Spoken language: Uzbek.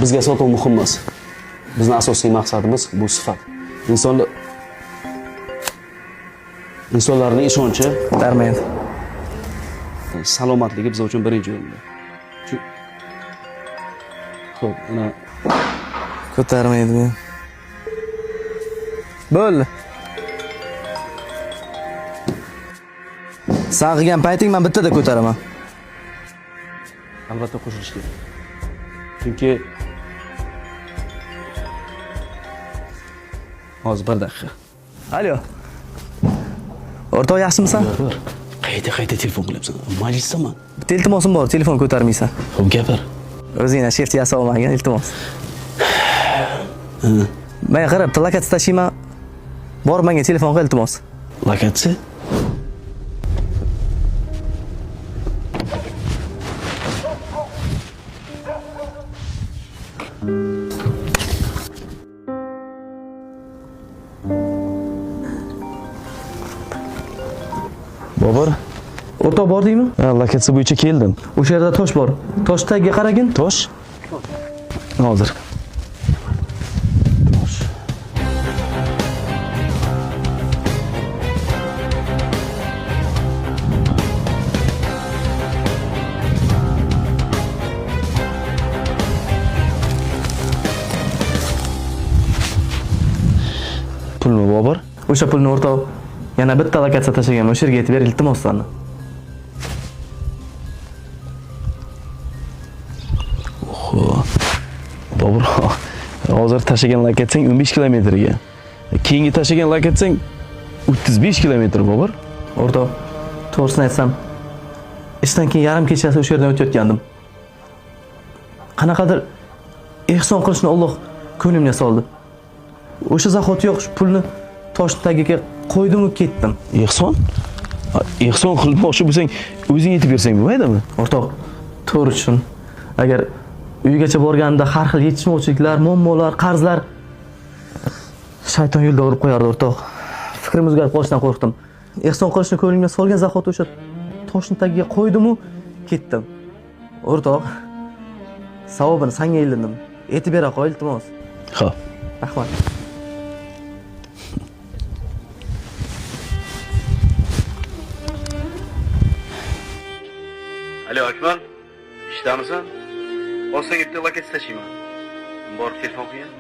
Bizga sotuv muhim emas. Bizning asosiy maqsadimiz bu sifat. Insonlarning ishonchi, Darmen. salomatligi biz uchun birinchi o'rinda. Xo'p, ana Ko'tarmaydi. Bo'ldi. Sen qilgan payting men bittada ko'taraman. albatta qo'shilish kerak. Chunki hozir bir daqiqa. Alo. O'rtoq yaxshimisan? Bir. Qayta telefon qilyapsan. Majlisdaman. Bitta iltimosim bor, telefon ko'tarmaysan. Xo'p, gapir. O'zingga shift yasolmagan iltimos. Men qarab, lokatsiya tashiyman. Bor menga telefon qil iltimos. Lokatsiya? Bobur, O'rtoq bordingmi? ha, lokatsiya bo'yicha keldim. O'sha yerda tosh bor. Tosh tagiga qaragin. Tosh? Hozir. Tosh. Pulmi Bobur? O'sha pulni o'rtoq yana bitta lokatsiya tashlagan. O'sha yerga yetib ber iltimos sani. Bobur, hozir tashlagan lokatsiyang 15 kilometrga. Keyingi tashlagan lokatsiyang 35 kilometr, Bobur. O'rtoq, to'g'risini aytsam, ishdan keyin yarim kechasi o'sha yerdan o'tayotgandim. Qanaqadir ehson qilishni Alloh ko'nglimga soldi. O'sha zahotiyoq shu pulni tosh tagiga qo'ydim va ketdim. Ehson? Ehson qilmoqchi bo'lsang, o'zing yetib bersang bo'lmaydimi? O'rtoq, to'g'ri tushun. Agar uygacha borganimda har xil yetishmovchiliklar, muammolar, qarzlar shayton yo'lda urib qo'yardi, o'rtoq. Fikrim o'zgarib qolishidan qo'rqdim. Ehson qilishni ko'nglimga solgan zahot o'sha toshni tagiga qo'ydim-u ketdim. O'rtoq, savobini senga ilindim. Aytib bera qo'y, iltimos. Xo'p. Rahmat. Alo Akmal, ishdamisan? Olsang bitta lokatsiya tashiyman. Borib telefon qiling.